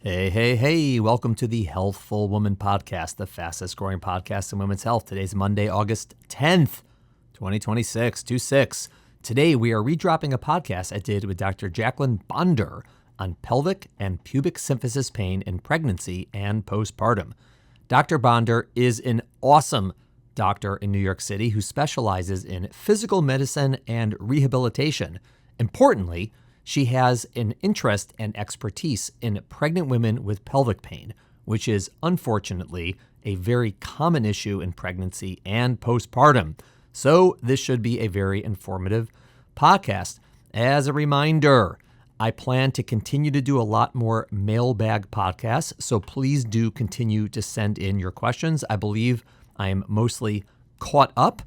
Hey, hey, hey, welcome to the Healthful Woman podcast, the fastest growing podcast in women's health. Today's Monday, August 10th, 2026, 2/6. Today, we are redropping a podcast I did with Dr. Jaclyn Bonder on pelvic and pubic symphysis pain in pregnancy and postpartum. Dr. Bonder is an awesome doctor in New York City who specializes in physical medicine and rehabilitation. Importantly, she has an interest and expertise in pregnant women with pelvic pain, which is unfortunately a very common issue in pregnancy and postpartum. So this should be a very informative podcast. As a reminder, I plan to continue to do a lot more mailbag podcasts, so please do continue to send in your questions. I believe I am mostly caught up,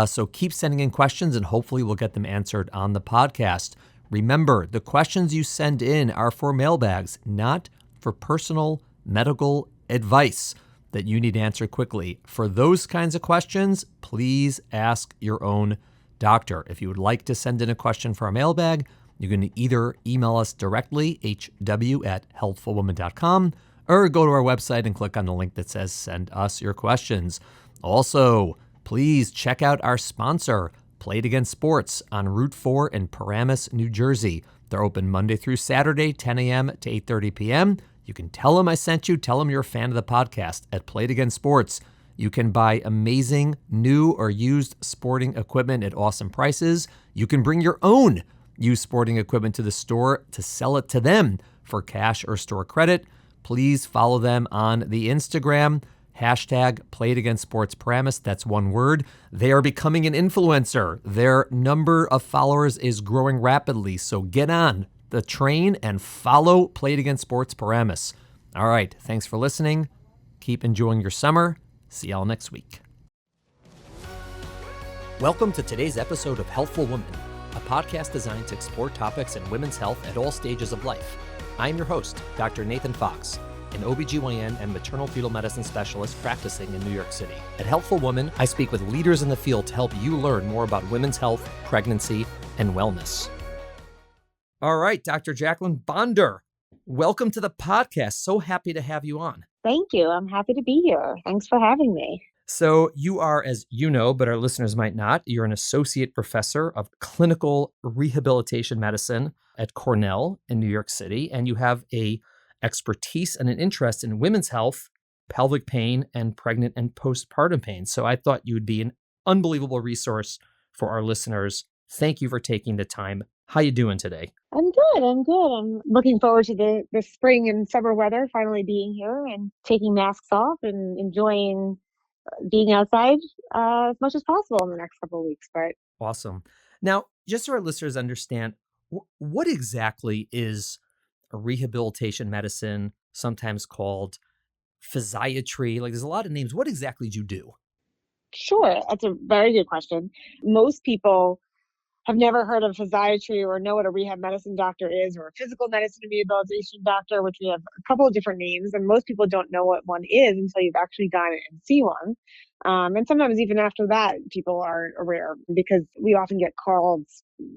so keep sending in questions and hopefully we'll get them answered on the podcast. Remember, the questions you send in are for mailbags, not for personal medical advice that you need to answer quickly. For those kinds of questions, please ask your own doctor. If you would like to send in a question for our mailbag, you can either email us directly, hw@healthfulwoman.com, or go to our website and click on the link that says send us your questions. Also, please check out our sponsor, Played Against Sports on Route 4 in Paramus, New Jersey. They're open Monday through Saturday, 10 a.m. to 8:30 p.m. You can tell them I sent you. Tell them you're a fan of the podcast at Played Against Sports. You can buy amazing new or used sporting equipment at awesome prices. You can bring your own used sporting equipment to the store to sell it to them for cash or store credit. Please follow them on the Instagram. Hashtag Played Against Sports Paramus. That's one word. They are becoming an influencer. Their number of followers is growing rapidly. So get on the train and follow Played Against Sports Paramus. All right. Thanks for listening. Keep enjoying your summer. See y'all next week. Welcome to today's episode of Healthful Woman, a podcast designed to explore topics in women's health at all stages of life. I'm your host, Dr. Nathan Fox, an OBGYN and maternal fetal medicine specialist practicing in New York City. At Healthful Woman, I speak with leaders in the field to help you learn more about women's health, pregnancy, and wellness. All right, Dr. Jaclyn Bonder, welcome to the podcast. So happy to have you on. Thank you. I'm happy to be here. Thanks for having me. So you are, as you know, but our listeners might not, you're an associate professor of clinical rehabilitation medicine at Cornell in New York City, and you have a expertise and an interest in women's health, pelvic pain, and pregnant and postpartum pain. So I thought you would be an unbelievable resource for our listeners. Thank you for taking the time. How you doing today? I'm good. I'm looking forward to the spring and summer weather finally being here and taking masks off and enjoying being outside as much as possible in the next couple of weeks. But Awesome. Now, just so our listeners understand, what exactly is a rehabilitation medicine, sometimes called physiatry? Like, there's a lot of names. What exactly do you do? sure, that's a very good question. Most people have never heard of physiatry or know what a rehab medicine doctor is, or a physical medicine and rehabilitation doctor, which we have a couple of different names. And most people don't know what one is until you've actually gone and see one. And sometimes even after that, people aren't aware because we often get called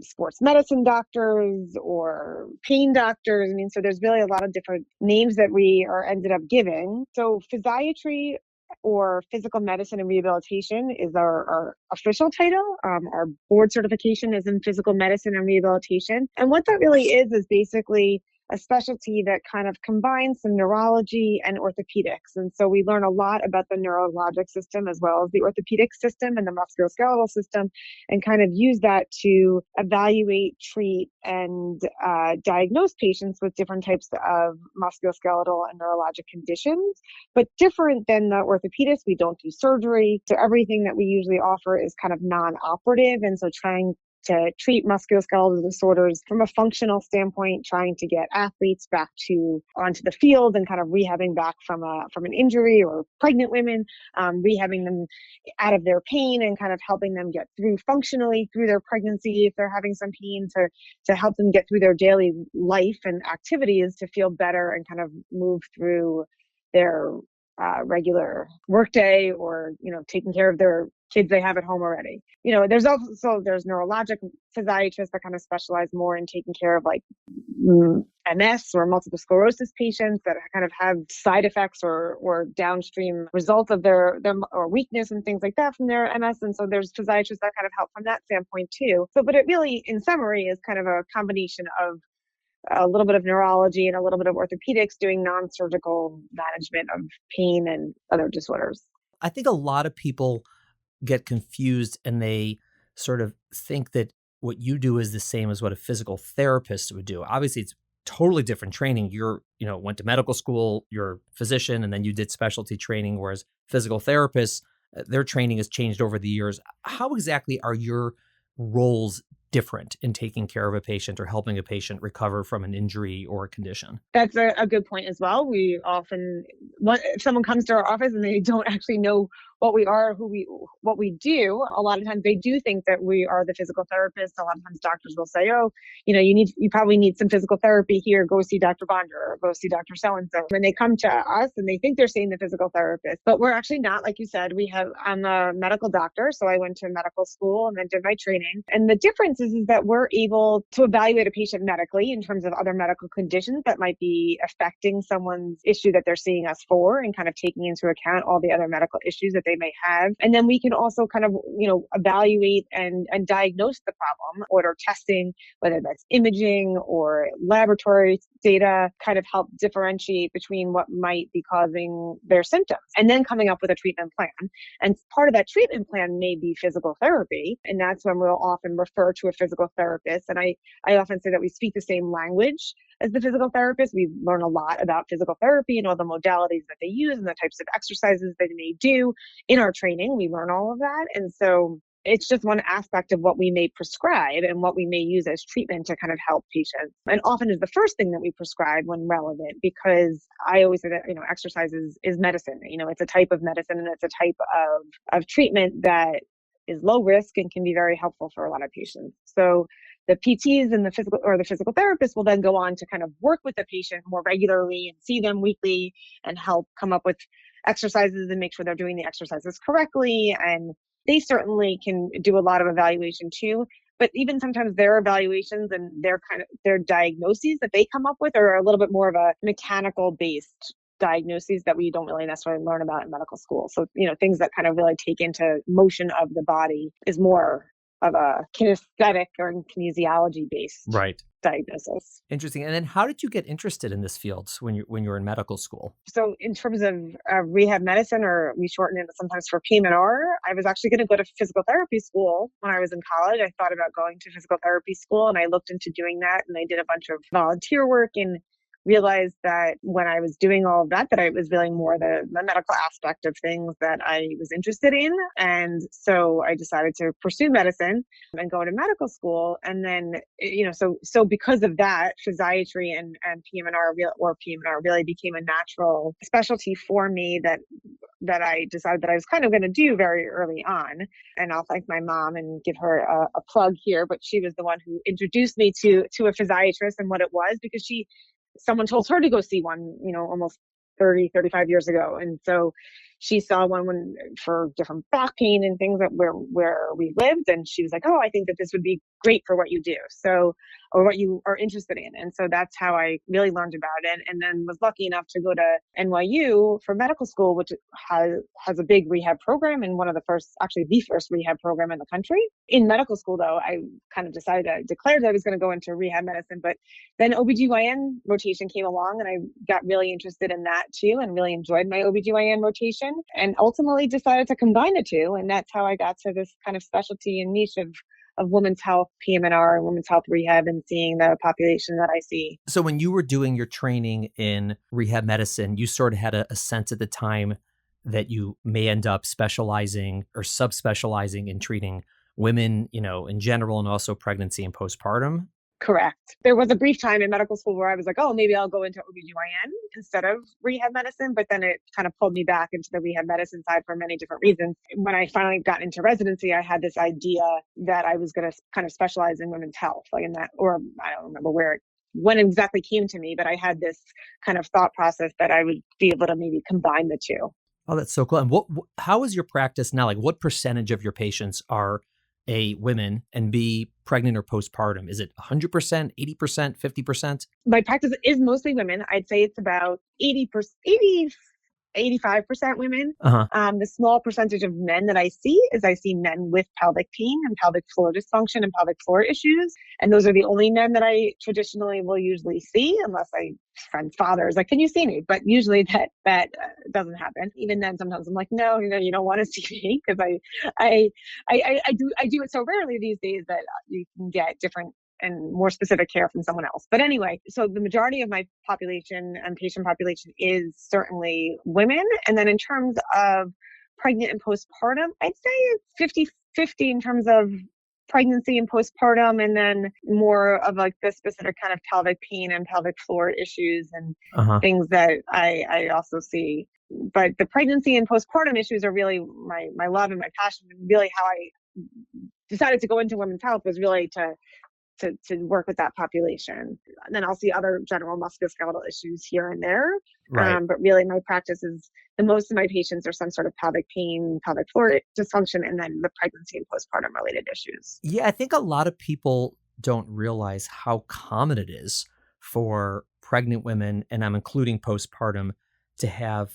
sports medicine doctors or pain doctors. I mean, so there's really a lot of different names that we are ended up giving. So physiatry or physical medicine and rehabilitation is our official title. Our board certification is in physical medicine and rehabilitation. And what that really is basically a specialty that kind of combines some neurology and orthopedics. And so we learn a lot about the neurologic system as well as the orthopedic system and the musculoskeletal system, and kind of use that to evaluate, treat, and diagnose patients with different types of musculoskeletal and neurologic conditions. But different than the orthopedists, we don't do surgery. So everything that we usually offer is kind of non-operative. And so trying to treat musculoskeletal disorders from a functional standpoint, trying to get athletes back onto the field and kind of rehabbing back from an injury, or pregnant women, rehabbing them out of their pain and kind of helping them get through functionally through their pregnancy if they're having some pain, to help them get through their daily life and activities to feel better and kind of move through their regular workday, or taking care of their kids they have at home already. There's neurologic physiatrists that kind of specialize more in taking care of like MS or multiple sclerosis patients that kind of have side effects or downstream results of their or weakness and things like that from their MS. And so there's physiatrists that kind of help from that standpoint too. So, but it really, in summary, is kind of a combination of a little bit of neurology and a little bit of orthopedics doing non-surgical management of pain and other disorders. I think a lot of people get confused and they sort of think that what you do is the same as what a physical therapist would do. Obviously, it's totally different training. Went to medical school, you're a physician, and then you did specialty training, whereas physical therapists, their training has changed over the years. How exactly are your roles different in taking care of a patient or helping a patient recover from an injury or a condition? That's a good point as well. We often, if someone comes to our office and they don't actually know what we are, what we do, a lot of times they do think that we are the physical therapist. A lot of times doctors will say, oh, you probably need some physical therapy here. Go see Dr. Bonder or go see Dr. So-and-so. When they come to us and they think they're seeing the physical therapist, but we're actually not. Like you said, I'm a medical doctor. So I went to medical school and then did my training. And the difference is that we're able to evaluate a patient medically in terms of other medical conditions that might be affecting someone's issue that they're seeing us for, and kind of taking into account all the other medical issues that they may have. And then we can also kind of, evaluate and diagnose the problem, order testing, whether that's imaging or laboratory data, kind of help differentiate between what might be causing their symptoms, and then coming up with a treatment plan. And part of that treatment plan may be physical therapy. And that's when we'll often refer to a physical therapist. And I often say that we speak the same language as the physical therapist. We learn a lot about physical therapy and all the modalities that they use and the types of exercises that they may do in our training. We learn all of that. And so it's just one aspect of what we may prescribe and what we may use as treatment to kind of help patients. And often is the first thing that we prescribe when relevant, because I always say that, exercise is medicine. It's a type of medicine and it's a type of treatment that is low risk and can be very helpful for a lot of patients. So the PTs and the physical therapists will then go on to kind of work with the patient more regularly and see them weekly and help come up with exercises and make sure they're doing the exercises correctly. And they certainly can do a lot of evaluation too. But even sometimes their evaluations and their diagnoses that they come up with are a little bit more of a mechanical based diagnoses that we don't really necessarily learn about in medical school. So, things that kind of really take into motion of the body is more of a kinesthetic or kinesiology based diagnosis. Interesting. And then how did you get interested in this field when you were in medical school? So in terms of rehab medicine, or we shorten it sometimes for PM&R, I was actually going to go to physical therapy school when I was in college. I thought about going to physical therapy school and I looked into doing that, and I did a bunch of volunteer work and realized that when I was doing all of that I was really more the medical aspect of things that I was interested in. And so I decided to pursue medicine and go to medical school. And then, so because of that, physiatry and PM&R really became a natural specialty for me that I decided that I was kind of going to do very early on. And I'll thank my mom and give her a plug here, but she was the one who introduced me to a physiatrist and what it was, because someone told her to go see one, almost 35 years ago. And so she saw one for different back pain and things that where we lived. And she was like, oh, I think that this would be great for what you do. So, or what you are interested in. And so that's how I really learned about it. And then was lucky enough to go to NYU for medical school, which has a big rehab program, and the first rehab program in the country. In medical school, though, I kind of declared that I was going to go into rehab medicine, but then OBGYN rotation came along and I got really interested in that too, and really enjoyed my OBGYN rotation, and ultimately decided to combine the two. And that's how I got to this kind of specialty and niche of women's health, PM&R, and women's health rehab, and seeing the population that I see. So when you were doing your training in rehab medicine, you sort of had a sense at the time that you may end up specializing or subspecializing in treating women, in general, and also pregnancy and postpartum? Correct. There was a brief time in medical school where I was like, oh, maybe I'll go into OBGYN instead of rehab medicine. But then it kind of pulled me back into the rehab medicine side for many different reasons. When I finally got into residency, I had this idea that I was going to kind of specialize in women's health, like in that, or I don't remember when it exactly came to me, but I had this kind of thought process that I would be able to maybe combine the two. Oh, that's so cool. And how is your practice now? Like, what percentage of your patients are A, women, and B, pregnant or postpartum? Is it 100%, 80%, 50%? My practice is mostly women. I'd say it's about 80%, 85% women. Uh-huh. The small percentage of men that I see is I see men with pelvic pain and pelvic floor dysfunction and pelvic floor issues. And those are the only men that I traditionally will usually see unless I friend fathers like, can you see me? But usually that doesn't happen. Even then, sometimes I'm like, no, you don't want to see me because I do it so rarely these days that you can get different and more specific care from someone else. But anyway, so the majority of my population and patient population is certainly women. And then in terms of pregnant and postpartum, I'd say it's 50-50 in terms of pregnancy and postpartum, and then more of like the specific kind of pelvic pain and pelvic floor issues and Uh-huh. things that I also see. But the pregnancy and postpartum issues are really my love and my passion, and really how I decided to go into women's health was really to work with that population. And then I'll see other general musculoskeletal issues here and there. Right. But really, my practice is the most of my patients are some sort of pelvic pain, pelvic floor dysfunction, and then the pregnancy and postpartum related issues. Yeah, I think a lot of people don't realize how common it is for pregnant women, and I'm including postpartum, to have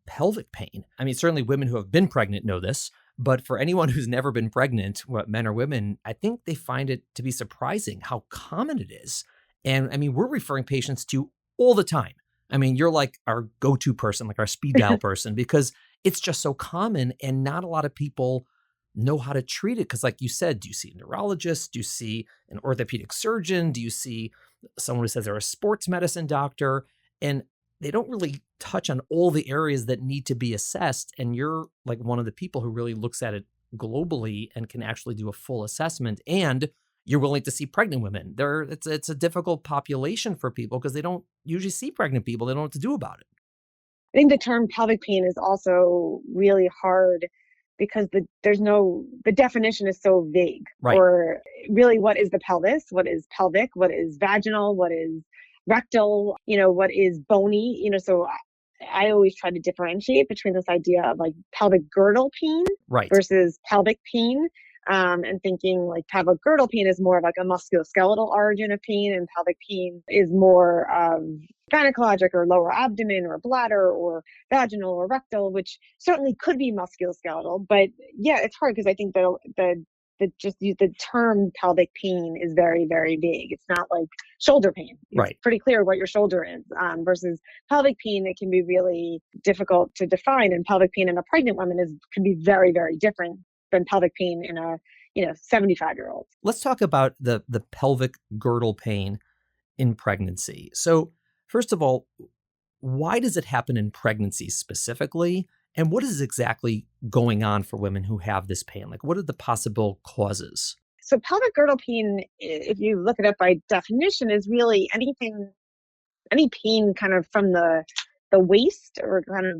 pelvic pain. I mean, certainly women who have been pregnant know this, but for anyone who's never been pregnant, what men or women, I think they find it to be surprising how common it is. And I mean, we're referring patients to all the time. I mean, you're like our go-to person, like our speed dial person, because it's just so common and not a lot of people know how to treat it. Because like you said, do you see a neurologist? Do you see an orthopedic surgeon? Do you see someone who says they're a sports medicine doctor? And they don't really touch on all the areas that need to be assessed. And you're like one of the people who really looks at it globally and can actually do a full assessment. And you're willing to see pregnant women. It's a difficult population for people because they don't usually see pregnant people. They don't know what to do about it. I think the term pelvic pain is also really hard because the definition is so vague. Right. Or really, what is the pelvis? What is pelvic? What is vaginal? What is rectal? What is bony? So I always try to differentiate between this idea of like pelvic girdle pain Right. versus pelvic pain. And thinking like pelvic girdle pain is more of like a musculoskeletal origin of pain, and pelvic pain is more gynecologic or lower abdomen or bladder or vaginal or rectal, which certainly could be musculoskeletal. But yeah, it's hard because I think the term pelvic pain is very, very vague. It's not like shoulder pain. It's Right. pretty clear what your shoulder is, versus pelvic pain. It can be really difficult to define. And pelvic pain in a pregnant woman can be very, very different than pelvic pain in a 75-year-old. Let's talk about the pelvic girdle pain in pregnancy. So, first of all, why does it happen in pregnancy specifically? And what is exactly going on for women who have this pain? Like, what are the possible causes? So pelvic girdle pain, if you look it up by definition, is really any pain kind of from the waist, or kind of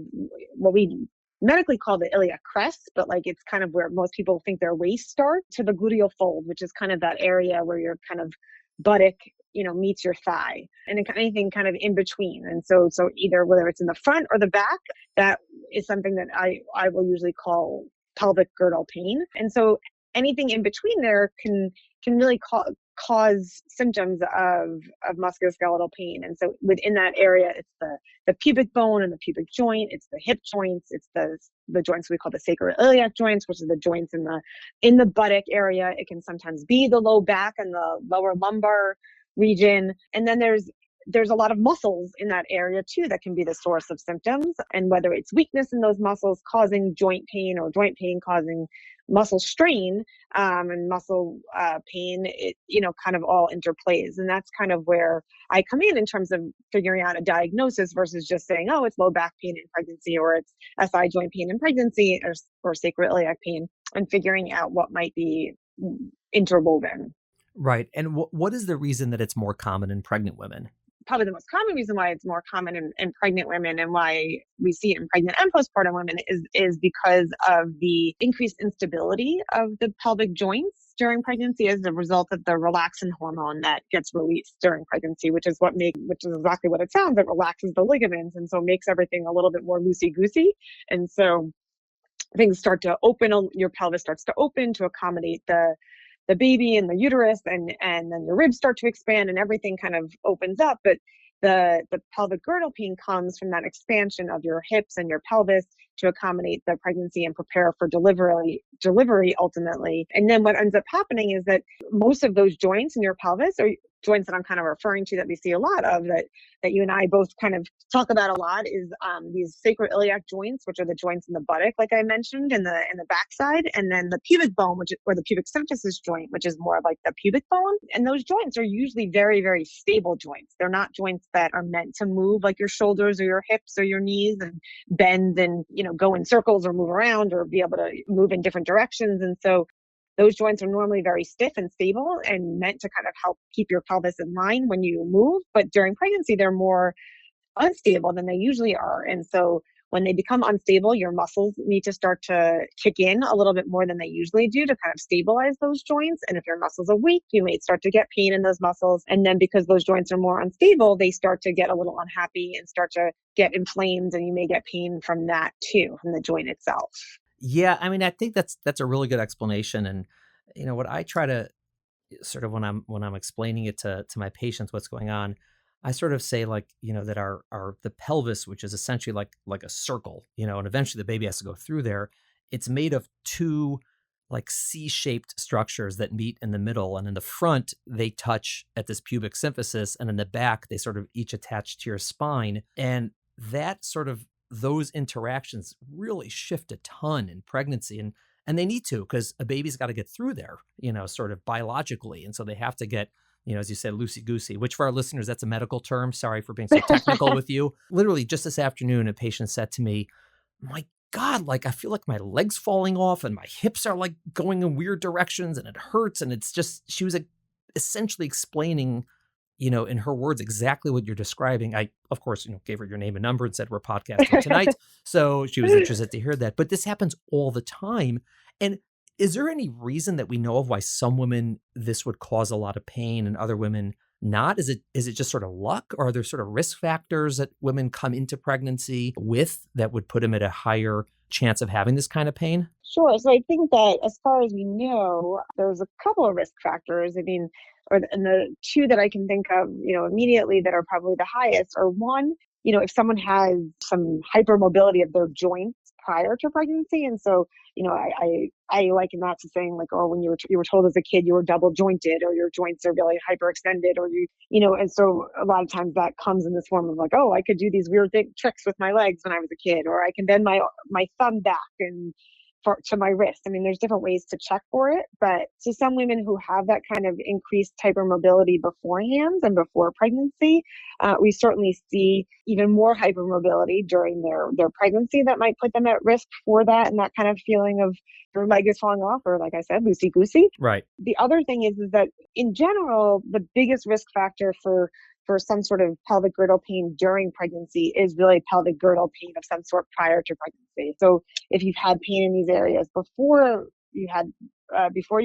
what we medically call the iliac crest, but like it's kind of where most people think their waist starts, to the gluteal fold, which is kind of that area where your kind of buttock meets your thigh, and anything kind of in between. And so either whether it's in the front or the back, that is something that I will usually call pelvic girdle pain. And so anything in between there can really cause symptoms of musculoskeletal pain. And so within that area, it's the pubic bone and the pubic joint, it's the hip joints, it's the joints we call the sacroiliac joints, which are the joints in the buttock area. It can sometimes be the low back and the lower lumbar region. And then there's a lot of muscles in that area too that can be the source of symptoms. And whether it's weakness in those muscles causing joint pain, or joint pain causing muscle strain, and muscle pain, it kind of all interplays. And that's kind of where I come in terms of figuring out a diagnosis versus just saying, oh, it's low back pain in pregnancy, or it's SI joint pain in pregnancy, or sacroiliac pain, and figuring out what might be interwoven. Right. And what is the reason that it's more common in pregnant women? probably the most common reason why it's more common in pregnant women and why we see it in pregnant and postpartum women is because of the increased instability of the pelvic joints during pregnancy as a result of the relaxin hormone that gets released during pregnancy, which is exactly what it sounds. It relaxes the ligaments and so makes everything a little bit more loosey goosey. And so things start to open, your pelvis starts to open to accommodate the baby and the uterus, and then your ribs start to expand and everything kind of opens up. But the pelvic girdle pain comes from that expansion of your hips and your pelvis to accommodate the pregnancy and prepare for delivery ultimately. And then what ends up happening is that most of those joints in your pelvis are joints that I'm kind of referring to that we see a lot of, that you and I both kind of talk about a lot, is these sacroiliac joints, which are the joints in the buttock, like I mentioned, in the backside, and then the pubic bone, or the pubic symphysis joint, which is more like the pubic bone. And those joints are usually very, very stable joints. They're not joints that are meant to move like your shoulders or your hips or your knees and bend and, go in circles or move around or be able to move in different directions. And so those joints are normally very stiff and stable and meant to kind of help keep your pelvis in line when you move. But during pregnancy, they're more unstable than they usually are. And so when they become unstable, your muscles need to start to kick in a little bit more than they usually do to kind of stabilize those joints. And if your muscles are weak, you may start to get pain in those muscles. And then because those joints are more unstable, they start to get a little unhappy and start to get inflamed. And you may get pain from that too, from the joint itself. Yeah, I mean, I think that's a really good explanation. And what I try to sort of when I'm explaining it to my patients what's going on, I sort of say that our the pelvis, which is essentially like a circle, and eventually the baby has to go through there. It's made of two like C-shaped structures that meet in the middle, and in the front they touch at this pubic symphysis, and in the back they sort of each attach to your spine, and that sort of those interactions really shift a ton in pregnancy, and they need to, because a baby's got to get through there, sort of biologically, and so they have to get, as you said, loosey-goosey, which for our listeners, that's a medical term. Sorry for being so technical with you. Literally, just this afternoon, a patient said to me, my God, I feel like my leg's falling off and my hips are going in weird directions and it hurts. And it's just, she was essentially explaining, in her words, exactly what you're describing. I, of course, gave her your name and number and said, we're podcasting tonight. So she was interested to hear that. But this happens all the time. And is there any reason that we know of why some women this would cause a lot of pain and other women not? Is it just sort of luck, or are there sort of risk factors that women come into pregnancy with that would put them at a higher chance of having this kind of pain? Sure. So I think that as far as we know, there's a couple of risk factors. I mean, and the two that I can think of, immediately that are probably the highest are one, if someone has some hypermobility of their joints prior to pregnancy. And so, I liken that to saying when you were told as a kid you were double jointed, or your joints are really hyperextended, or and so a lot of times that comes in this form of I could do these weird tricks with my legs when I was a kid, or I can bend my thumb back and to my wrist. I mean, there's different ways to check for it, but to some women who have that kind of increased hypermobility beforehand and before pregnancy, we certainly see even more hypermobility during their pregnancy that might put them at risk for that, and that kind of feeling of their leg is falling off, or like I said, loosey-goosey. Right. The other thing is that in general, the biggest risk factor for some sort of pelvic girdle pain during pregnancy is really pelvic girdle pain of some sort prior to pregnancy. So if you've had pain in these areas before you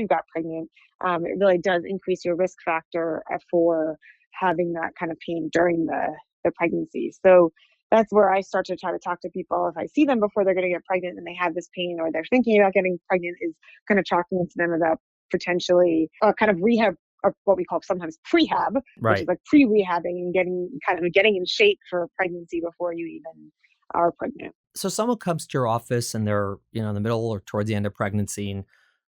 got pregnant, it really does increase your risk factor for having that kind of pain during the pregnancy. So that's where I start to try to talk to people. If I see them before they're going to get pregnant and they have this pain, or they're thinking about getting pregnant, is kind of talking to them about potentially kind of rehab, or what we call sometimes prehab, right, which is like pre-rehabbing and getting in shape for pregnancy before you even are pregnant. So someone comes to your office and they're, in the middle or towards the end of pregnancy, and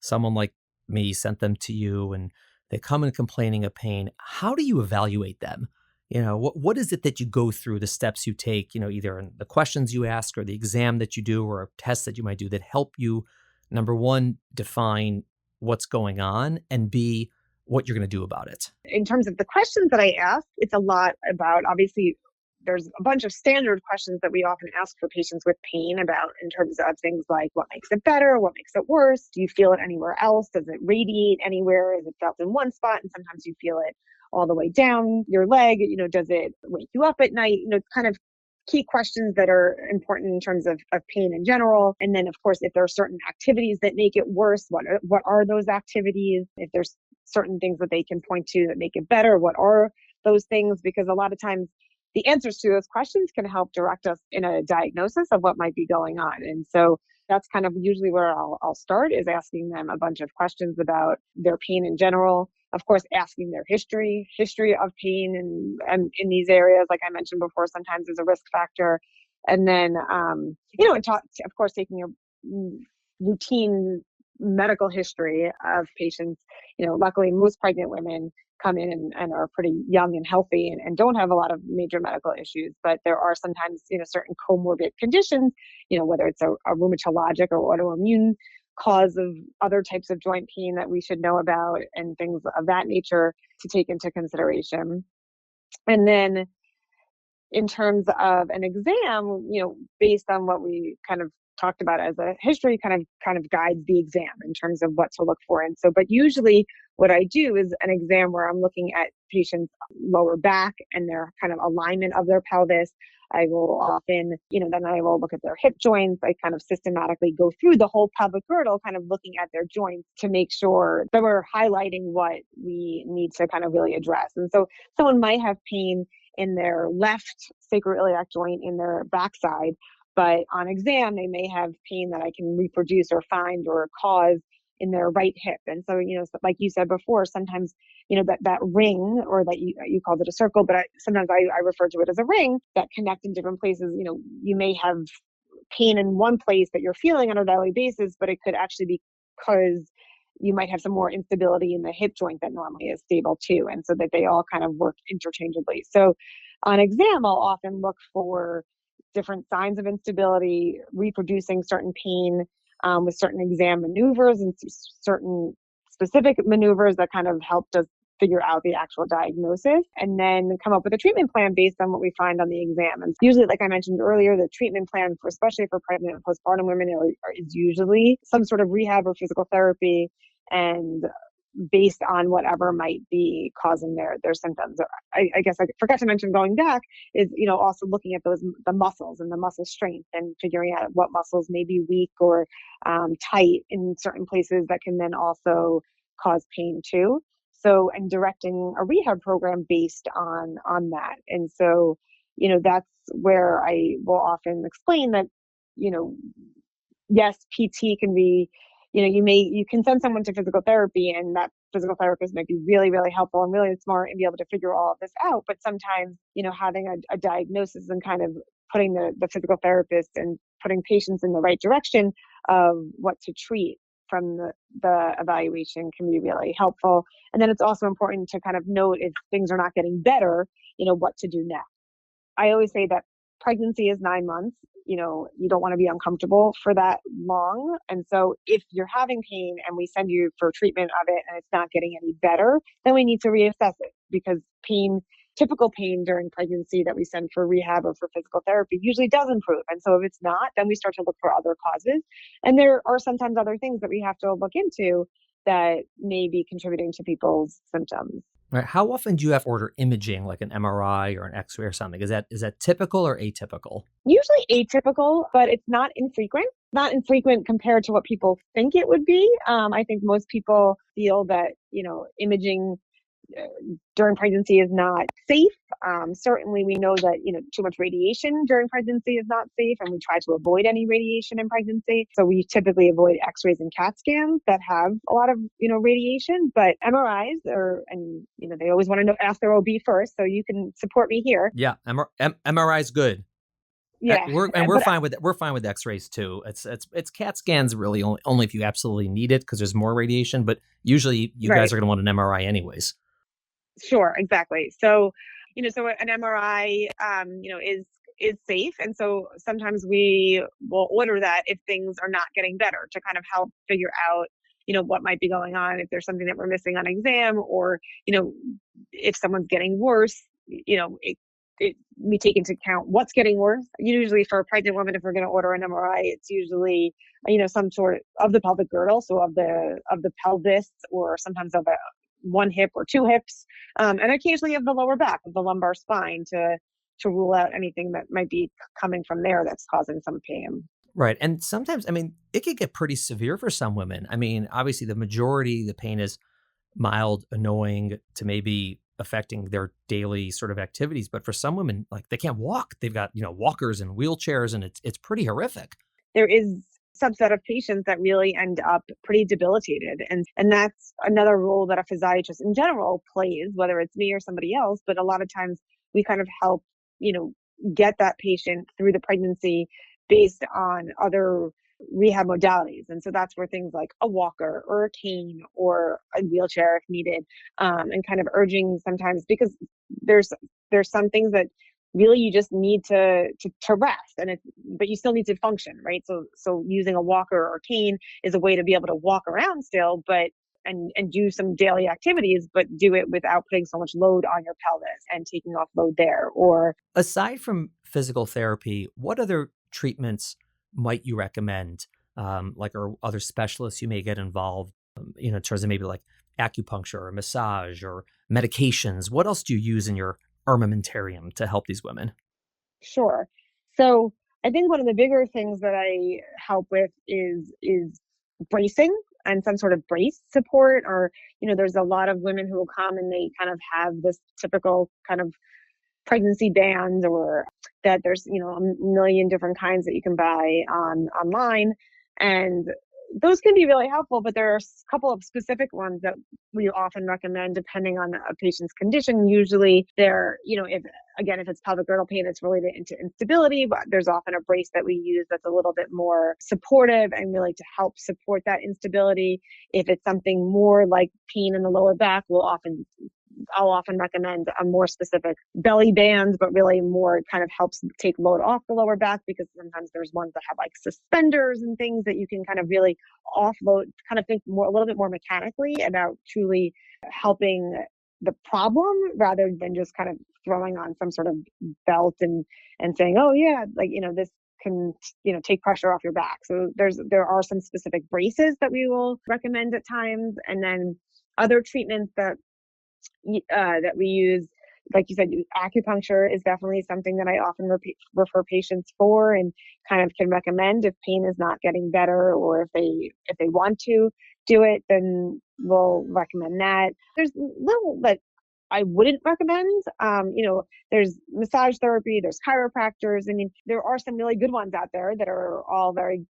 someone like me sent them to you and they come in complaining of pain. How do you evaluate them? What is it that you go through, the steps you take, either in the questions you ask or the exam that you do or a test that you might do that help you, number one, define what's going on, and B, what you're going to do about it? In terms of the questions that I ask, it's a lot about, obviously, there's a bunch of standard questions that we often ask for patients with pain about, in terms of things like what makes it better, what makes it worse, do you feel it anywhere else, does it radiate anywhere, is it felt in one spot, and sometimes you feel it all the way down your leg? Does it wake you up at night? Kind of key questions that are important in terms of pain in general. And then, of course, if there are certain activities that make it worse, what are those activities? If there's certain things that they can point to that make it better, what are those things? Because a lot of times the answers to those questions can help direct us in a diagnosis of what might be going on. And so that's kind of usually where I'll start, is asking them a bunch of questions about their pain in general. Of course, asking their history of pain and in these areas, like I mentioned before, sometimes is a risk factor. And then, of course, taking a routine medical history of patients. Luckily, most pregnant women come in and are pretty young and healthy and don't have a lot of major medical issues. But there are sometimes, certain comorbid conditions, whether it's a rheumatologic or autoimmune cause of other types of joint pain that we should know about, and things of that nature to take into consideration. And then in terms of an exam, based on what we kind of talked about as a history, kind of guides the exam in terms of what to look for. And so, but usually what I do is an exam where I'm looking at patients' lower back and their kind of alignment of their pelvis. I will often, then I will look at their hip joints. I kind of systematically go through the whole pelvic girdle, kind of looking at their joints to make sure that we're highlighting what we need to kind of really address. And so someone might have pain in their left sacroiliac joint in their backside, but on exam, they may have pain that I can reproduce or find or cause in their right hip. And so, like you said before, sometimes, that ring, or that you called it a circle, but sometimes I refer to it as a ring that connect in different places. You may have pain in one place that you're feeling on a daily basis, but it could actually be because you might have some more instability in the hip joint that normally is stable too. And so that they all kind of work interchangeably. So on exam, I'll often look for different signs of instability, reproducing certain pain with certain exam maneuvers and certain specific maneuvers that kind of helped us figure out the actual diagnosis, and then come up with a treatment plan based on what we find on the exam. And usually, like I mentioned earlier, the treatment plan especially for pregnant and postpartum women is usually some sort of rehab or physical therapy, and based on whatever might be causing their symptoms. I guess I forgot to mention, going back, is also looking at the muscles and the muscle strength, and figuring out what muscles may be weak or tight in certain places that can then also cause pain too. So, and directing a rehab program based on that. And so, that's where I will often explain that, yes, PT can be, you can send someone to physical therapy, and that physical therapist might be really, really helpful and really smart and be able to figure all of this out. But sometimes, having a diagnosis and kind of putting the physical therapist and putting patients in the right direction of what to treat from the evaluation can be really helpful. And then it's also important to kind of note, if things are not getting better, what to do next. I always say that pregnancy is 9 months. You don't want to be uncomfortable for that long. And so if you're having pain and we send you for treatment of it and it's not getting any better, then we need to reassess it, because typical pain during pregnancy that we send for rehab or for physical therapy usually does improve. And so if it's not, then we start to look for other causes. And there are sometimes other things that we have to look into that may be contributing to people's symptoms. Right. How often do you have to order imaging, like an MRI or an X-ray or something? Is that typical or atypical? Usually atypical, but it's not infrequent. Not infrequent compared to what people think it would be. I think most people feel that, imaging during pregnancy is not safe. Certainly we know that, too much radiation during pregnancy is not safe, and we try to avoid any radiation in pregnancy. So we typically avoid X-rays and CAT scans that have a lot of, radiation, but MRIs they always want to ask their OB first. So you can support me here. Yeah. MRI is good. Yeah. We're fine with it. We're fine with X-rays too. It's CAT scans really only if you absolutely need it, because there's more radiation, but usually you guys are going to want an MRI anyways. Sure, exactly. So, so an MRI, is safe. And so sometimes we will order that if things are not getting better, to kind of help figure out, what might be going on, if there's something that we're missing on exam, or, if someone's getting worse, we take into account what's getting worse. Usually for a pregnant woman, if we're going to order an MRI, it's usually, some sort of the pelvic girdle. So of the pelvis, or sometimes of one hip or two hips, and occasionally of the lower back, of the lumbar spine to rule out anything that might be coming from there that's causing some pain. Right. And sometimes, I mean, it could get pretty severe for some women. I mean, obviously, the majority, the pain is mild, annoying to maybe affecting their daily sort of activities. But for some women, like they can't walk. They've got, walkers and wheelchairs, and it's pretty horrific. There is subset of patients that really end up pretty debilitated. And that's another role that a physiatrist in general plays, whether it's me or somebody else. But a lot of times we kind of help, get that patient through the pregnancy based on other rehab modalities. And so that's where things like a walker or a cane or a wheelchair if needed, and kind of urging sometimes, because there's some things that really you just need to rest, but you still need to function, right? So using a walker or cane is a way to be able to walk around still, but and do some daily activities, but do it without putting so much load on your pelvis and taking off load there. Or aside from physical therapy, what other treatments might you recommend? Or other specialists you may get involved, in terms of maybe like acupuncture or massage or medications. What else do you use in your armamentarium to help these women? Sure. So I think one of the bigger things that I help with is bracing and some sort of brace support. Or, there's a lot of women who will come and they kind of have this typical kind of pregnancy bands, or that there's, a million different kinds that you can buy online. And those can be really helpful, but there are a couple of specific ones that we often recommend depending on a patient's condition. Usually they're, if it's pelvic girdle pain, it's related into instability, but there's often a brace that we use that's a little bit more supportive and really to help support that instability. If it's something more like pain in the lower back, I'll often recommend a more specific belly bands, but really more kind of helps take load off the lower back, because sometimes there's ones that have like suspenders and things that you can kind of really offload, kind of think a little bit more mechanically about truly helping the problem rather than just kind of throwing on some sort of belt and saying, oh yeah, this can, take pressure off your back. So there are some specific braces that we will recommend at times. And then other treatments that we use, like you said, acupuncture is definitely something that I often refer patients for, and kind of can recommend if pain is not getting better, or if they want to do it, then we'll recommend that. There's little that I wouldn't recommend. There's massage therapy, there's chiropractors. I mean, there are some really good ones out there that are all very,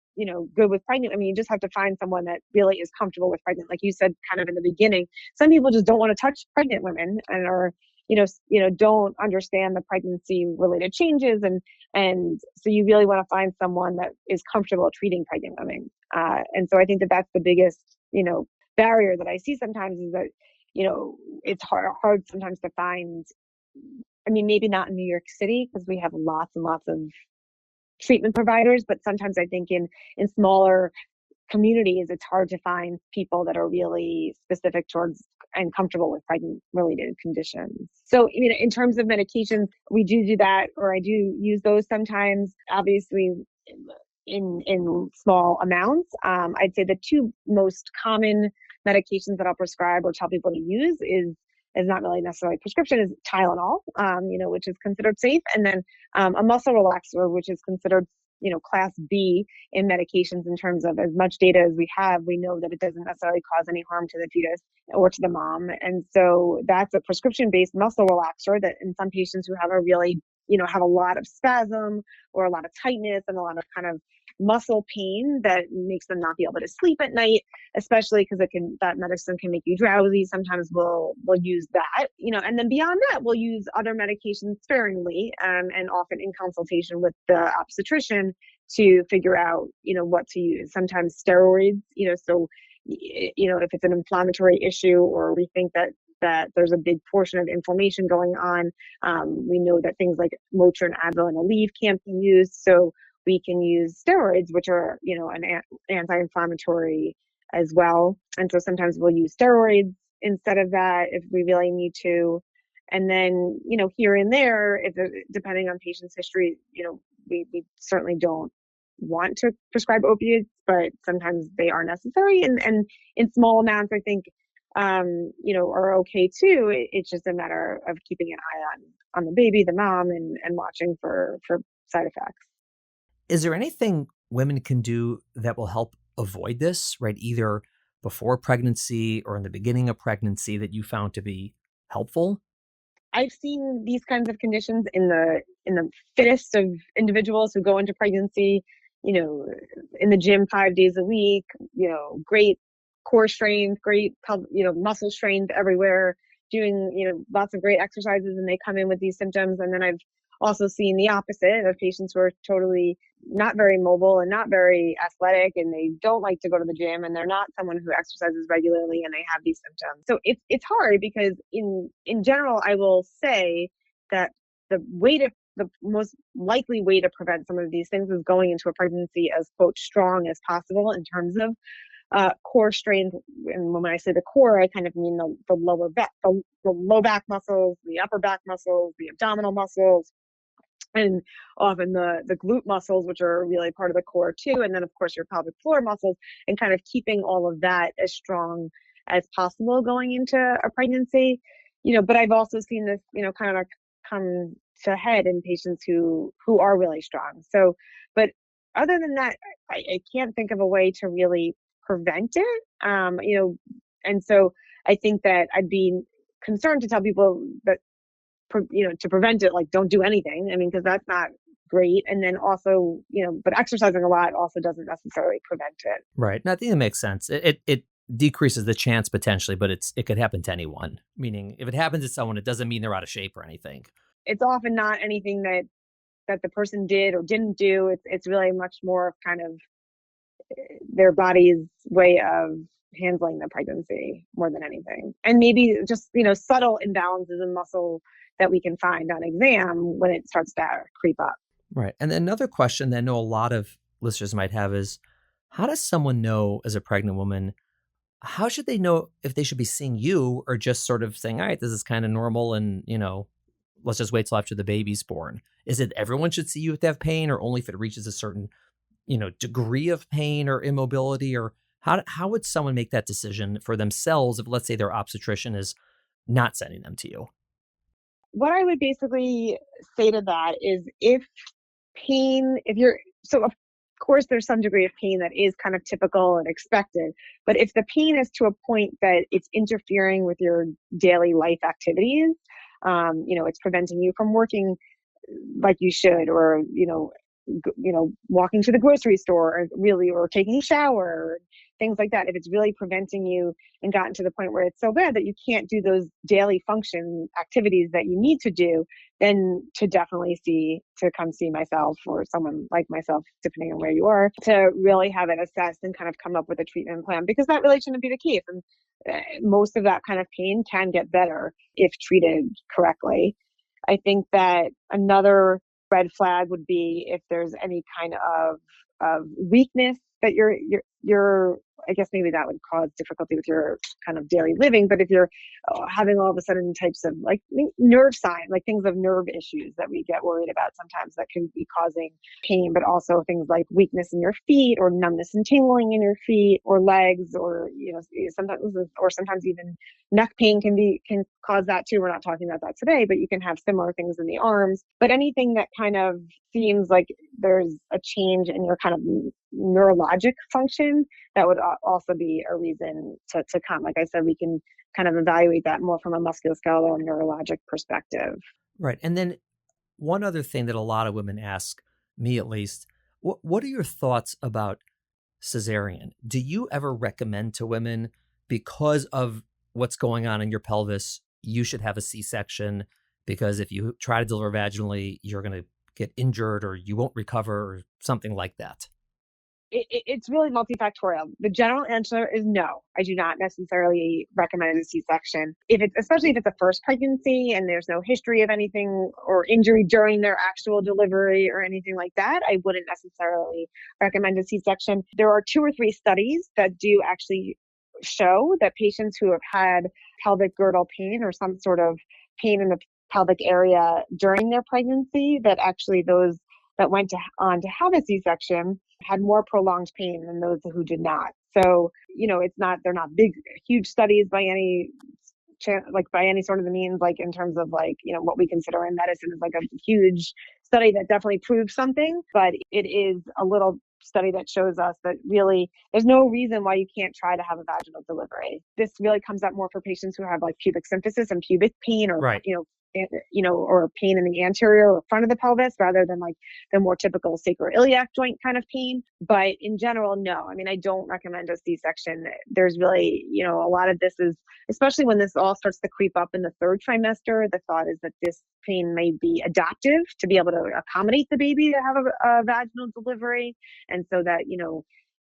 good with pregnant. I mean, you just have to find someone that really is comfortable with pregnant. Like you said, kind of in the beginning, some people just don't want to touch pregnant women don't understand the pregnancy related changes. And so you really want to find someone that is comfortable treating pregnant women. And so I think that that's the biggest, barrier that I see sometimes, is that, it's hard sometimes to find. I mean, maybe not in New York City, because we have lots and lots of treatment providers, but sometimes I think in smaller communities, it's hard to find people that are really specific towards and comfortable with pregnant related conditions. So, in terms of medications, we do that, or I do use those sometimes, obviously in small amounts. I'd say the two most common medications that I'll prescribe or tell people to use is not really necessarily prescription, is Tylenol, which is considered safe. And then a muscle relaxer, which is considered, class B in medications in terms of as much data as we have. We know that it doesn't necessarily cause any harm to the fetus or to the mom. And so that's a prescription-based muscle relaxer that in some patients who have a really, have a lot of spasm or a lot of tightness and a lot of kind of muscle pain that makes them not be able to sleep at night, especially because that medicine can make you drowsy. Sometimes we'll use that, and then beyond that, we'll use other medications sparingly, and often in consultation with the obstetrician to figure out, what to use. Sometimes steroids, so, if it's an inflammatory issue, or we think that there's a big portion of inflammation going on, we know that things like Motrin, Advil, and Aleve can't be used. So we can use steroids, which are, an anti-inflammatory as well. And so sometimes we'll use steroids instead of that if we really need to. And then, here and there, depending on patient's history, we certainly don't want to prescribe opiates, but sometimes they are necessary. And in small amounts, I think are okay too. It's just a matter of keeping an eye on the baby, the mom, and watching for side effects. Is there anything women can do that will help avoid this, right? Either before pregnancy or in the beginning of pregnancy that you found to be helpful? I've seen these kinds of conditions in the fittest of individuals who go into pregnancy, in the gym 5 days a week, great core strength, great, muscle strength everywhere, doing, lots of great exercises, and they come in with these symptoms. And then I've also seen the opposite of patients who are totally not very mobile and not very athletic, and they don't like to go to the gym, and they're not someone who exercises regularly, and they have these symptoms. So it's hard because in general, I will say that the most likely way to prevent some of these things is going into a pregnancy as, quote, strong as possible in terms of core strength. And when I say the core, I kind of mean the lower back, the low back muscles, the upper back muscles, the abdominal muscles, and often the glute muscles, which are really part of the core too. And then of course your pelvic floor muscles, and kind of keeping all of that as strong as possible going into a pregnancy. But I've also seen this, kind of come to head in patients who are really strong. So, but other than that, I can't think of a way to really prevent it. And so I think that I'd be concerned to tell people that, to prevent it, like, don't do anything. I mean, because that's not great. And then also, but exercising a lot also doesn't necessarily prevent it. Right. And I think it makes sense. It decreases the chance potentially, but it could happen to anyone. Meaning, if it happens to someone, it doesn't mean they're out of shape or anything. It's often not anything that the person did or didn't do. It's really much more of kind of their body's way of handling the pregnancy more than anything. And maybe just, subtle imbalances in muscle that we can find on exam when it starts to creep up. Right. And then another question that I know a lot of listeners might have is, how does someone know as a pregnant woman, how should they know if they should be seeing you or just sort of saying, all right, this is kind of normal and, let's just wait till after the baby's born? Is it everyone should see you if they have pain, or only if it reaches a certain, degree of pain or immobility? Or how would someone make that decision for themselves if, let's say, their obstetrician is not sending them to you? What I would basically say to that is, so of course there's some degree of pain that is kind of typical and expected, but if the pain is to a point that it's interfering with your daily life activities, it's preventing you from working like you should, or, walking to the grocery store, or taking a shower, things like that. If it's really preventing you and gotten to the point where it's so bad that you can't do those daily function activities that you need to do, then to come see myself or someone like myself, depending on where you are, to really have it assessed and kind of come up with a treatment plan, because that really shouldn't be the case. And most of that kind of pain can get better if treated correctly. I think that another red flag would be if there's any kind of weakness that you're I guess maybe that would cause difficulty with your kind of daily living. But if you're having all of a sudden types of like nerve signs, like things of nerve issues that we get worried about sometimes, that can be causing pain, but also things like weakness in your feet, or numbness and tingling in your feet or legs, or sometimes even neck pain can cause that too. We're not talking about that today, but you can have similar things in the arms. But anything that kind of seems like there's a change in your kind of neurologic function, that would also be a reason to come. Like I said, we can kind of evaluate that more from a musculoskeletal and neurologic perspective. Right. And then one other thing that a lot of women ask me, at least, what are your thoughts about cesarean? Do you ever recommend to women, because of what's going on in your pelvis, you should have a C-section, because if you try to deliver vaginally, you're going to get injured or you won't recover or something like that? It's really multifactorial. The general answer is no. I do not necessarily recommend a C-section. Especially if it's a first pregnancy and there's no history of anything or injury during their actual delivery or anything like that, I wouldn't necessarily recommend a C-section. There are 2 or 3 studies that do actually show that patients who have had pelvic girdle pain or some sort of pain in the pelvic area during their pregnancy, that actually those that went on to have a C-section had more prolonged pain than those who did not. So, they're not big, huge studies by any by any sort of the means, like in terms of like, what we consider in medicine is like a huge study that definitely proves something, but it is a little study that shows us that really there's no reason why you can't try to have a vaginal delivery. This really comes up more for patients who have like pubic symphysis and pubic pain, or Right. or pain in the anterior or front of the pelvis, rather than like the more typical sacroiliac joint kind of pain. But in general, no. I mean, I don't recommend a C-section. There's really, a lot of this is, especially when this all starts to creep up in the third trimester, the thought is that this pain may be adaptive to be able to accommodate the baby to have a vaginal delivery. And so that,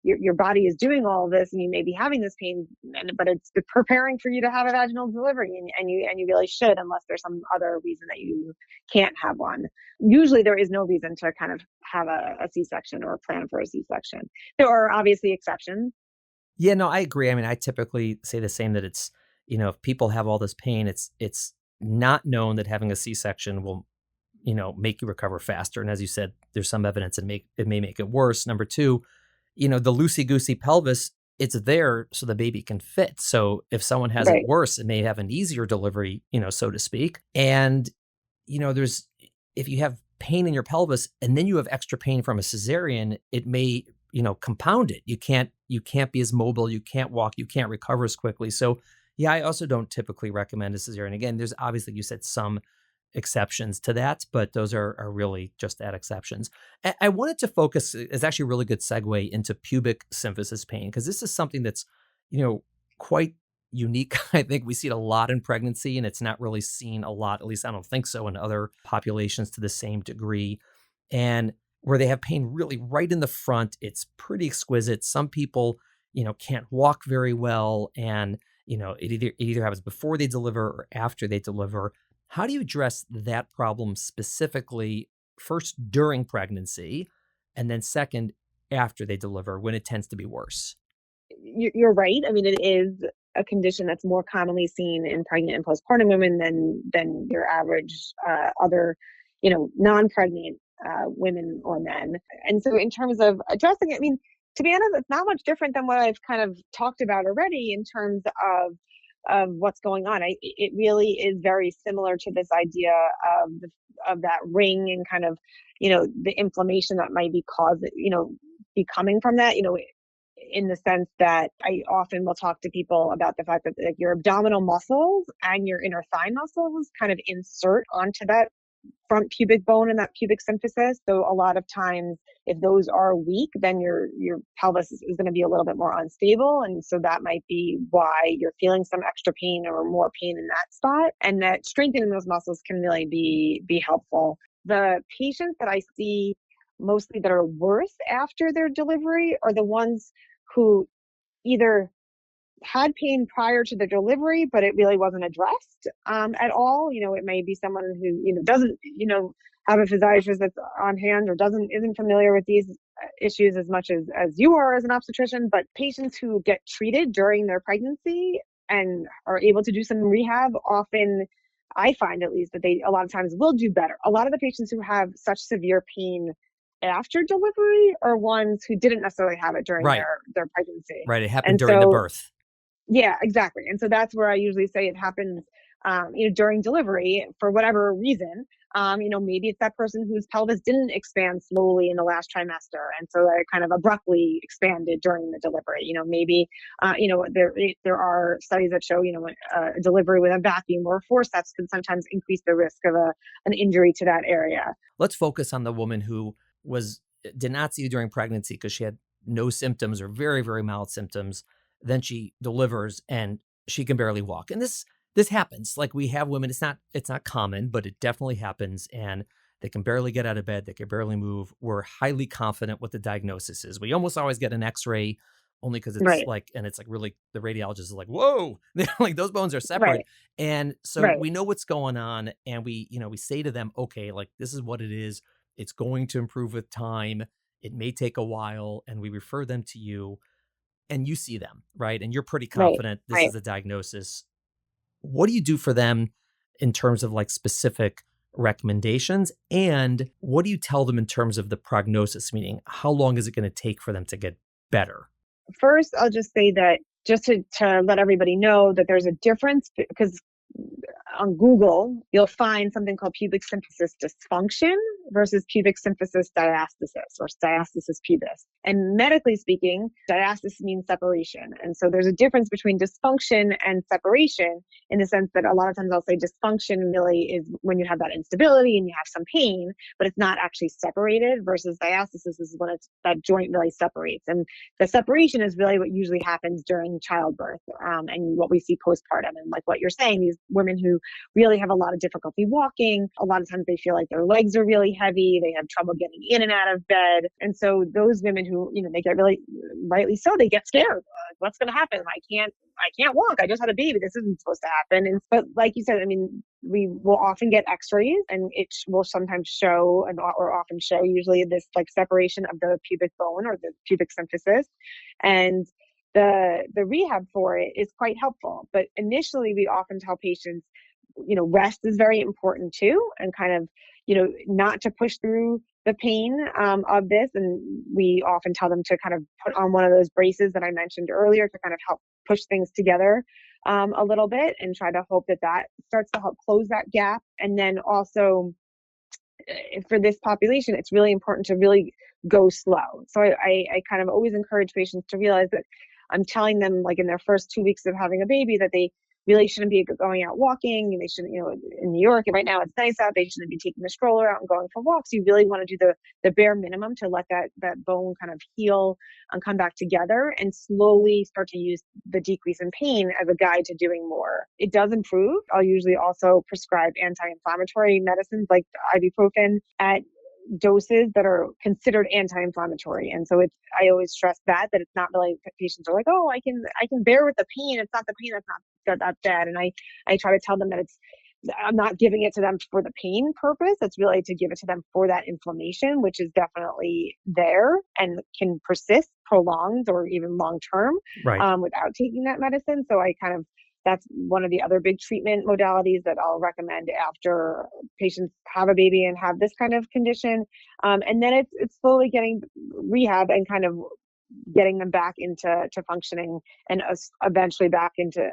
your body is doing all of this and you may be having this pain, but it's preparing for you to have a vaginal delivery, and you really should, unless there's some other reason that you can't have one. Usually there is no reason to kind of have a C-section or a plan for a C-section. There are obviously exceptions. Yeah, no, I agree. I mean, I typically say the same, that it's, if people have all this pain, it's not known that having a C-section will, make you recover faster. And as you said, there's some evidence it may make it worse. Number two, the loosey-goosey pelvis, it's there so the baby can fit. So if someone has Right. it worse, it may have an easier delivery, so to speak. And, if you have pain in your pelvis and then you have extra pain from a cesarean, it may, compound it. You can't be as mobile. You can't walk. You can't recover as quickly. So yeah, I also don't typically recommend a cesarean. Again, there's obviously, you said, some exceptions to that, but those are really just that, exceptions. I wanted to focus, it's actually a really good segue into pubic symphysis pain, because this is something that's, quite unique. I think we see it a lot in pregnancy, and it's not really seen a lot, at least I don't think so, in other populations to the same degree. And where they have pain really right in the front, it's pretty exquisite. Some people, can't walk very well, and, it either happens before they deliver or after they deliver. How do you address that problem specifically, first during pregnancy, and then second after they deliver, when it tends to be worse? You're right. I mean, it is a condition that's more commonly seen in pregnant and postpartum women than your average other, non-pregnant women or men. And so, in terms of addressing it, I mean, to be honest, it's not much different than what I've kind of talked about already in terms of what's going on. It really is very similar to this idea of that ring and kind of, the inflammation that might be caused, be coming from that, in the sense that I often will talk to people about the fact that like your abdominal muscles and your inner thigh muscles kind of insert onto that front pubic bone and that pubic symphysis. So a lot of times, if those are weak, then your pelvis is going to be a little bit more unstable, and so that might be why you're feeling some extra pain or more pain in that spot. And that strengthening those muscles can really be helpful. The patients that I see mostly that are worse after their delivery are the ones who either had pain prior to the delivery, but it really wasn't addressed at all. It may be someone who, doesn't, have a physiatrist that's on hand or isn't familiar with these issues as much as you are as an obstetrician, but patients who get treated during their pregnancy and are able to do some rehab, often I find at least that they a lot of times will do better. A lot of the patients who have such severe pain after delivery are ones who didn't necessarily have it during Right. their pregnancy. Right. It happened And during the so, birth. yeah, exactly. And so that's where I usually say it happens, during delivery for whatever reason. Maybe it's that person whose pelvis didn't expand slowly in the last trimester, and so it kind of abruptly expanded during the delivery. Maybe, there are studies that show, a delivery with a vacuum or forceps can sometimes increase the risk of an injury to that area. Let's focus on the woman who did not see you during pregnancy because she had no symptoms or very, very mild symptoms. Then she delivers and she can barely walk. And this happens. Like, we have women, it's not common, but it definitely happens. And they can barely get out of bed. They can barely move. We're highly confident what the diagnosis is. We almost always get an x-ray, only because it's Right. like, and it's like really, the radiologist is like, whoa, like those bones are separate. Right. And so Right. we know what's going on. And we say to them, okay, like, this is what it is. It's going to improve with time. It may take a while. And we refer them to you, and you see them, right? And you're pretty Right. confident this Right. is the diagnosis. What do you do for them in terms of like specific recommendations? And what do you tell them in terms of the prognosis, meaning how long is it going to take for them to get better? First, I'll just say that just to let everybody know that there's a difference, because on Google, you'll find something called pubic symphysis dysfunction versus pubic symphysis diastasis or diastasis pubis. And medically speaking, diastasis means separation. And so there's a difference between dysfunction and separation, in the sense that a lot of times I'll say dysfunction really is when you have that instability and you have some pain, but it's not actually separated, versus diastasis is when it's that joint really separates. And the separation is really what usually happens during childbirth, and what we see postpartum. And like what you're saying, these women who really have a lot of difficulty walking, a lot of times they feel like their legs are really heavy, they have trouble getting in and out of bed. And so those women who, they get really, rightly so, they get scared. What's going to happen? I can't walk. I just had a baby. This isn't supposed to happen. But like you said, we will often get x-rays, and it will sometimes show, or often show usually, this like separation of the pubic bone or the pubic symphysis. And the rehab for it is quite helpful. But initially we often tell patients, rest is very important too, and kind of, not to push through the pain of this. And we often tell them to kind of put on one of those braces that I mentioned earlier to kind of help push things together a little bit, and try to hope that starts to help close that gap. And then also, for this population, it's really important to really go slow. So I kind of always encourage patients to realize that I'm telling them, like in their first 2 weeks of having a baby, that they really shouldn't be going out walking, and they shouldn't, in New York right now it's nice out, they shouldn't be taking the stroller out and going for walks. You really want to do the bare minimum to let that bone kind of heal and come back together, and slowly start to use the decrease in pain as a guide to doing more. It does improve. I'll usually also prescribe anti-inflammatory medicines like ibuprofen at doses that are considered anti-inflammatory. And so I always stress that it's not really, patients are like, oh, I can bear with the pain. It's not the pain that's not that bad. And I try to tell them that I'm not giving it to them for the pain purpose. It's really to give it to them for that inflammation, which is definitely there and can persist, prolonged, or even long-term, right, without taking that medicine. So that's one of the other big treatment modalities that I'll recommend after patients have a baby and have this kind of condition. And then it's slowly getting rehab and kind of getting them back into functioning, and eventually back into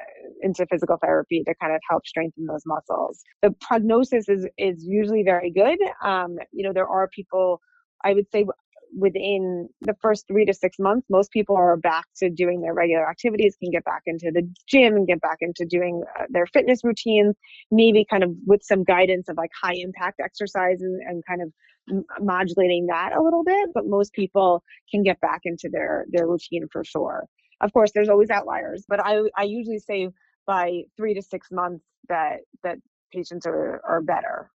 physical therapy to kind of help strengthen those muscles. The prognosis is usually very good. There are people, I would say, within the first 3 to 6 months, most people are back to doing their regular activities, can get back into the gym and get back into doing their fitness routines, maybe kind of with some guidance of like high impact exercises and kind of modulating that a little bit. But most people can get back into their routine for sure. Of course, there's always outliers, but I usually say by 3 to 6 months that patients are better,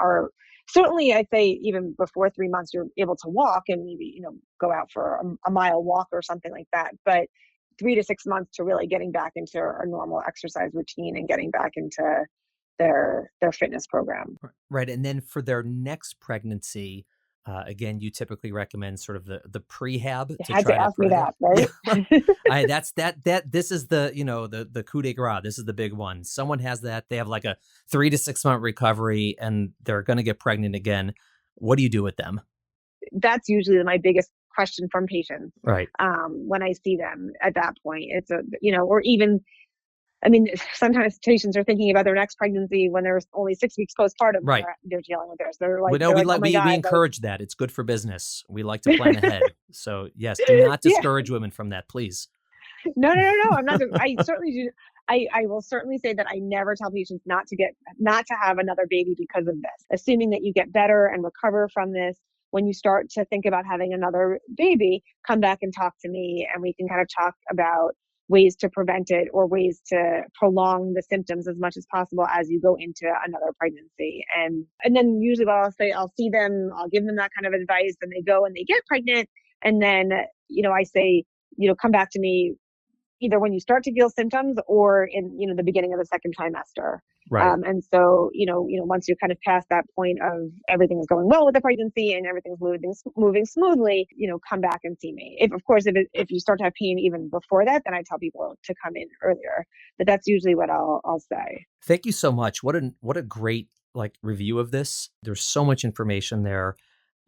or certainly I'd say even before 3 months, you're able to walk and maybe, go out for a mile walk or something like that. But 3 to 6 months to really getting back into a normal exercise routine and getting back into their fitness program. right. And then for their next pregnancy, again, you typically recommend sort of the prehab You to had try to ask me that, right? Yeah, this is the coup de grace. This is the big one. Someone has that. They have like a 3 to 6 month recovery and they're going to get pregnant again. What do you do with them? That's usually my biggest question from patients. Right. When I see them at that point, it's or even, sometimes patients are thinking about their next pregnancy when they're only 6 weeks postpartum. Right. They're dealing with this. They're like, we encourage that. It's good for business. We like to plan ahead. So yes, do not discourage women from that, please. No. I'm not. I certainly do. I will certainly say that I never tell patients not to have another baby because of this. Assuming that you get better and recover from this, when you start to think about having another baby, come back and talk to me, and we can kind of talk about ways to prevent it or ways to prolong the symptoms as much as possible as you go into another pregnancy. And then usually what I'll say, I'll see them, I'll give them that kind of advice, and they go and they get pregnant. And then, I say, come back to me either when you start to feel symptoms or in, the beginning of the second trimester. Right. And so, once you're kind of past that point of everything is going well with the pregnancy and everything's moving smoothly, come back and see me. If you start to have pain even before that, then I tell people to come in earlier. But that's usually what I'll say. Thank you so much. What a great review of this. There's so much information there.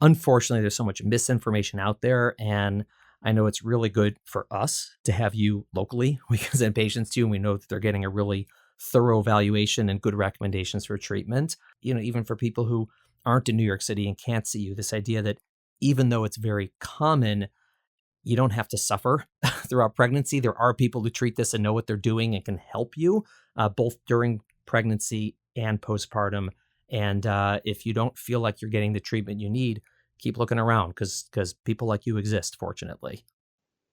Unfortunately, there's so much misinformation out there, and I know it's really good for us to have you locally. We can send patients to you, and we know that they're getting a really thorough evaluation and good recommendations for treatment. Even for people who aren't in New York City and can't see you, this idea that even though it's very common, you don't have to suffer throughout pregnancy. There are people who treat this and know what they're doing and can help you both during pregnancy and postpartum. And if you don't feel like you're getting the treatment you need, keep looking around because people like you exist, fortunately.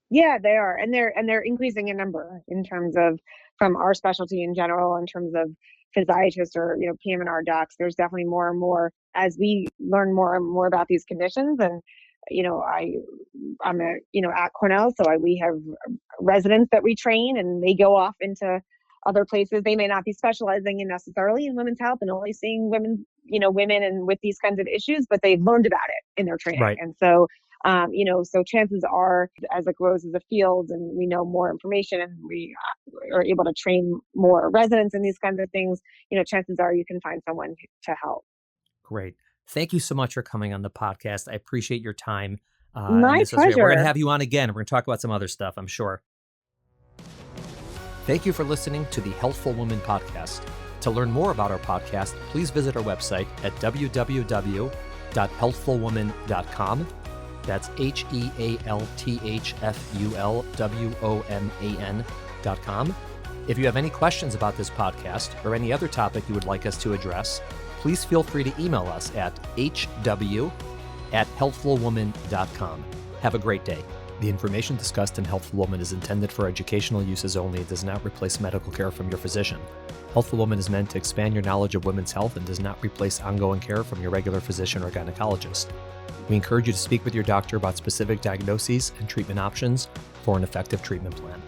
Yeah, they are. And they're increasing in number in terms of from our specialty in general, in terms of physiatrists or, PM&R docs. There's definitely more and more as we learn more and more about these conditions. And, I'm at Cornell, so we have residents that we train and they go off into other places. They may not be specializing in necessarily in women's health and only seeing women and with these kinds of issues, but they've learned about it in their training. Right. And so, so chances are as it grows as a field and we know more information and we are able to train more residents in these kinds of things, chances are you can find someone to help. Great. Thank you so much for coming on the podcast. I appreciate your time. My pleasure. We're going to have you on again. We're going to talk about some other stuff, I'm sure. Thank you for listening to the Healthful Woman podcast. To learn more about our podcast, please visit our website at www.healthfulwoman.com. That's HEALTHFULWOMAN.com. If you have any questions about this podcast or any other topic you would like us to address, please feel free to email us at hw@healthfulwoman.com. Have a great day. The information discussed in Healthful Woman is intended for educational uses only and does not replace medical care from your physician. Healthful Woman is meant to expand your knowledge of women's health and does not replace ongoing care from your regular physician or gynecologist. We encourage you to speak with your doctor about specific diagnoses and treatment options for an effective treatment plan.